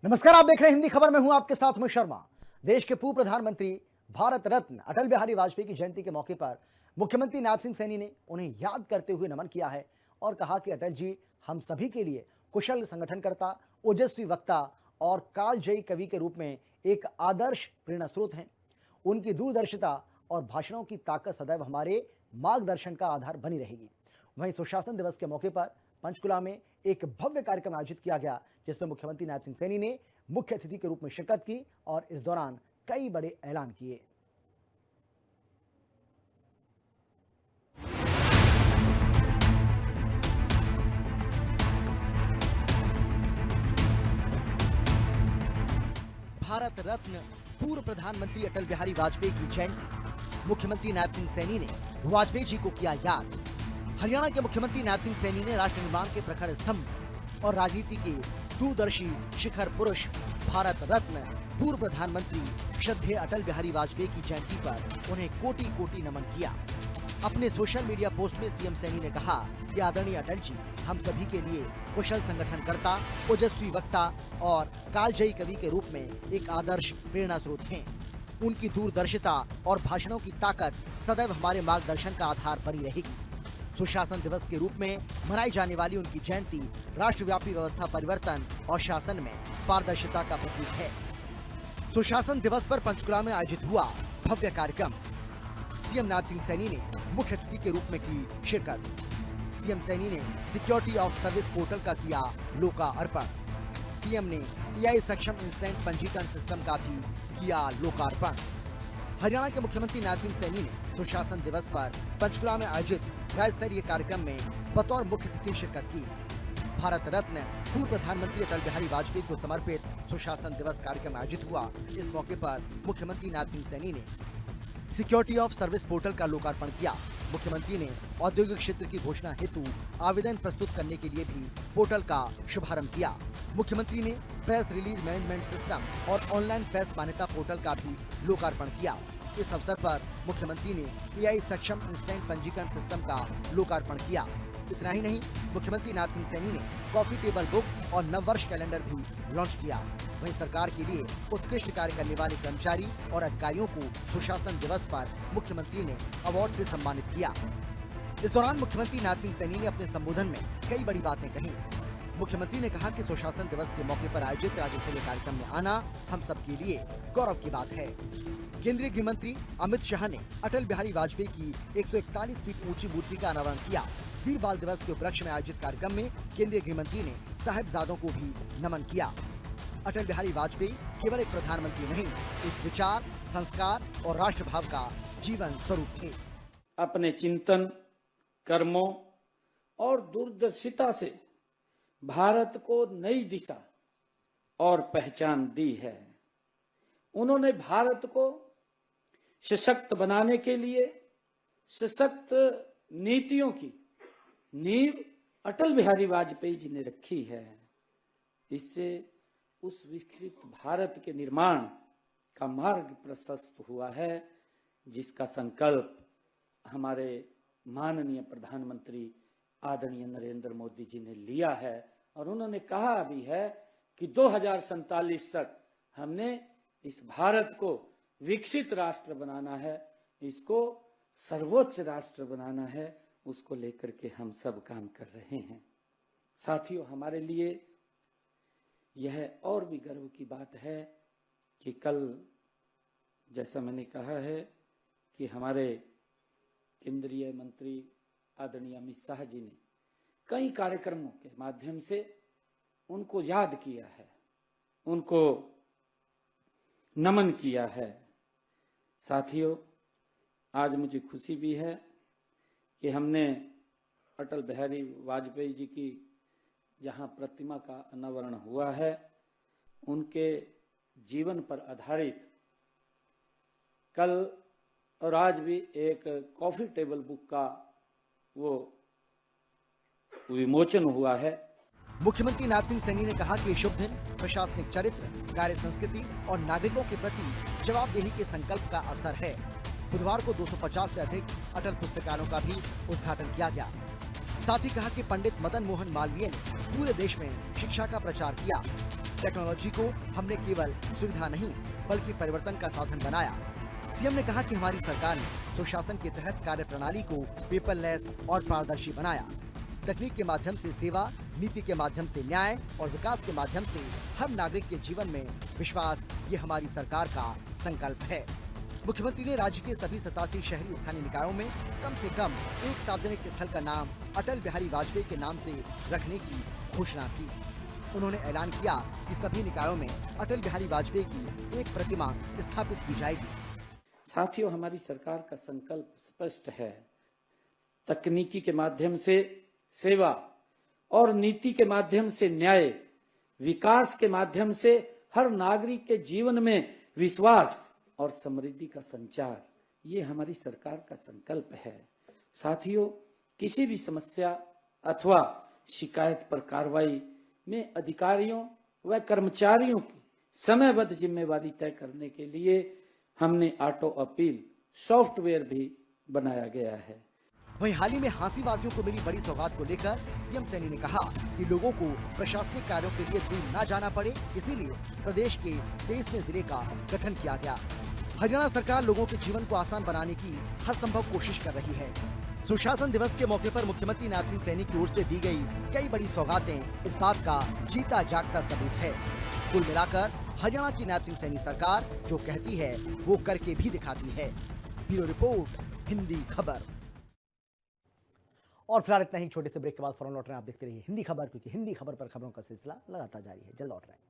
नमस्कार, आप देख रहे हैं हिंदी खबर में हूं आपके साथ में शर्मा। देश के पूर्व प्रधानमंत्री भारत रत्न अटल बिहारी वाजपेयी की जयंती के मौके पर मुख्यमंत्री नायब सिंह सैनी ने उन्हें याद करते हुए नमन किया है और कहा कि अटल जी हम सभी के लिए कुशल संगठनकर्ता, ओजस्वी वक्ता और कालजयी कवि के रूप में एक आदर्श प्रेरणा स्रोत हैं। उनकी दूरदर्शिता और भाषणों की ताकत सदैव हमारे मार्गदर्शन का आधार बनी रहेगी। वहीं सुशासन दिवस के मौके पर पंचकुला में एक भव्य कार्यक्रम आयोजित किया गया, जिसमें मुख्यमंत्री नायब सिंह सैनी ने मुख्य अतिथि के रूप में शिरकत की और इस दौरान कई बड़े ऐलान किए। भारत रत्न पूर्व प्रधानमंत्री अटल बिहारी वाजपेयी की जयंती, मुख्यमंत्री नायब सिंह सैनी ने वाजपेयी जी को किया याद। हरियाणा के मुख्यमंत्री नायब सिंह सैनी ने राष्ट्र निर्माण के प्रखर स्तंभ और राजनीति के दूरदर्शी शिखर पुरुष भारत रत्न पूर्व प्रधानमंत्री श्रद्धेय अटल बिहारी वाजपेयी की जयंती पर उन्हें कोटि कोटि नमन किया। अपने सोशल मीडिया पोस्ट में सीएम सैनी ने कहा कि आदरणीय अटल जी हम सभी के लिए कुशल संगठनकर्ता, ओजस्वी वक्ता और कालजयी कवि के रूप में एक आदर्श प्रेरणा स्रोत हैं। उनकी दूरदर्शिता और भाषणों की ताकत सदैव हमारे मार्गदर्शन का आधार बनी रहेगी। सुशासन दिवस के रूप में मनाई जाने वाली उनकी जयंती राष्ट्रव्यापी व्यवस्था परिवर्तन और शासन में पारदर्शिता का प्रतीक है। सुशासन दिवस पर पंचकुला में आयोजित हुआ भव्य कार्यक्रम। सीएम नायब सिंह सैनी ने मुख्य अतिथि के रूप में की शिरकत। सीएम सैनी ने सिक्योरिटी ऑफ सर्विस पोर्टल का किया लोकार्पण। सीएम ने एआई सक्षम इंस्टेंट पंजीकरण सिस्टम का भी किया लोकार्पण। हरियाणा के मुख्यमंत्री नायब सिंह सैनी ने सुशासन दिवस पर पंचकुला में आयोजित राज्य स्तरीय कार्यक्रम में बतौर मुख्य अतिथि शिरकत की। भारत रत्न पूर्व प्रधानमंत्री अटल बिहारी वाजपेयी को समर्पित सुशासन दिवस कार्यक्रम आयोजित हुआ। इस मौके पर मुख्यमंत्री नायब सिंह सैनी ने सिक्योरिटी ऑफ सर्विस पोर्टल का लोकार्पण किया। मुख्यमंत्री ने औद्योगिक क्षेत्र की घोषणा हेतु आवेदन प्रस्तुत करने के लिए भी पोर्टल का शुभारंभ किया। मुख्यमंत्री ने प्रेस रिलीज मैनेजमेंट सिस्टम और ऑनलाइन प्रेस मान्यता पोर्टल का भी लोकार्पण किया। इस अवसर पर मुख्यमंत्री ने एआई सक्षम इंस्टेंट पंजीकरण सिस्टम का लोकार्पण किया। इतना ही नहीं, मुख्यमंत्री नायब सिंह सैनी ने कॉफी टेबल बुक और नववर्ष कैलेंडर भी लॉन्च किया। वहीं सरकार के लिए उत्कृष्ट कार्य करने वाले कर्मचारी और अधिकारियों को सुशासन दिवस पर मुख्यमंत्री ने अवार्ड से सम्मानित किया। इस दौरान मुख्यमंत्री नायब सिंह सैनी ने अपने संबोधन में कई बड़ी बातें कही। मुख्यमंत्री ने कहा कि सुशासन दिवस के मौके पर आयोजित राज्य स्तरीय कार्यक्रम में आना हम सबके लिए गौरव की बात है। केंद्रीय गृह मंत्री अमित शाह ने अटल बिहारी वाजपेयी की 141 फीट ऊंची मूर्ति का अनावरण किया। वीर बाल दिवस के उपलक्ष्य में आयोजित कार्यक्रम में केंद्रीय गृह मंत्री ने साहिबजादों को भी नमन किया। अटल बिहारी वाजपेयी केवल एक प्रधानमंत्री नहीं, एक विचार, संस्कार और राष्ट्रभाव का जीवन स्वरूप थे। अपने चिंतन, कर्मों और दूरदर्शिता से भारत को नई दिशा और पहचान दी है। उन्होंने भारत को सशक्त बनाने के लिए सशक्त नीतियों की नींव अटल बिहारी वाजपेयी जी ने रखी है। इससे उस विकसित भारत के निर्माण का मार्ग प्रशस्त हुआ है, जिसका संकल्प हमारे माननीय प्रधानमंत्री आदरणीय नरेंद्र मोदी जी ने लिया है। और उन्होंने कहा भी है कि 2047 तक हमने इस भारत को विकसित राष्ट्र बनाना है, इसको सर्वोच्च राष्ट्र बनाना है। उसको लेकर के हम सब काम कर रहे हैं। साथियों, हमारे लिए यह और भी गर्व की बात है कि कल, जैसा मैंने कहा है, कि हमारे केंद्रीय मंत्री आदरणीय अमित शाह जी ने कई कार्यक्रमों के माध्यम से उनको याद किया है, उनको नमन किया है। साथियों, आज मुझे खुशी भी है कि हमने अटल बिहारी वाजपेयी जी की जहां प्रतिमा का अनावरण हुआ है, उनके जीवन पर आधारित कल और आज भी एक कॉफी टेबल बुक का वो विमोचन हुआ है। मुख्यमंत्री नायब सिंह सैनी ने कहा कि ये शुभ दिन प्रशासनिक चरित्र, कार्य संस्कृति और नागरिकों के प्रति जवाबदेही के संकल्प का अवसर है। बुधवार को 250 से अधिक अटल पुस्तकालयों का भी उद्घाटन किया गया। साथ ही कहा कि पंडित मदन मोहन मालवीय ने पूरे देश में शिक्षा का प्रचार किया। टेक्नोलॉजी को हमने केवल सुविधा नहीं बल्कि परिवर्तन का साधन बनाया। सीएम ने कहा कि हमारी सरकार ने सुशासन के तहत कार्य प्रणाली को पेपरलेस और पारदर्शी बनाया। तकनीक के माध्यम से सेवा, नीति के माध्यम से न्याय और विकास के माध्यम से हर नागरिक के जीवन में विश्वास, ये हमारी सरकार का संकल्प है। मुख्यमंत्री ने राज्य के सभी 87 शहरी स्थानीय निकायों में कम से कम एक सार्वजनिक स्थल का नाम अटल बिहारी वाजपेयी के नाम से रखने की घोषणा की। उन्होंने ऐलान किया कि सभी निकायों में अटल बिहारी वाजपेयी की एक प्रतिमा स्थापित की जाएगी। साथियों, हमारी सरकार का संकल्प स्पष्ट है। तकनीकी के माध्यम से सेवा और नीति के माध्यम से न्याय, विकास के माध्यम से हर नागरिक के जीवन में विश्वास और समृद्धि का संचार, ये हमारी सरकार का संकल्प है। साथियों, किसी भी समस्या अथवा शिकायत पर कार्रवाई में अधिकारियों व कर्मचारियों की समयबद्ध जिम्मेवारी तय करने के लिए हमने ऑटो अपील सॉफ्टवेयर भी बनाया गया है। वहीं हाल ही में हांसीवासियों को मिली बड़ी सौगात को लेकर सीएम सैनी ने कहा कि लोगों को प्रशासनिक कार्यों के लिए दूर न जाना पड़े, इसीलिए प्रदेश के 23वें जिले का गठन किया गया। हरियाणा सरकार लोगों के जीवन को आसान बनाने की हर संभव कोशिश कर रही है। सुशासन दिवस के मौके पर मुख्यमंत्री नायब सिंह सैनी की ओर से दी गई कई बड़ी सौगातें इस बात का जीता जागता सबूत है। कुल मिलाकर हरियाणा की नायब सिंह सैनी सरकार जो कहती है वो करके भी दिखाती है। ब्यूरो रिपोर्ट, हिंदी खबर। और फिलहाल इतना ही, छोटे से ब्रेक के बाद फौरन लौट रहे हैं। आप देखते रहिए हिंदी खबर, क्योंकि हिंदी खबर पर खबरों का सिलसिला लगातार जारी है। जल्द लौट रहे हैं।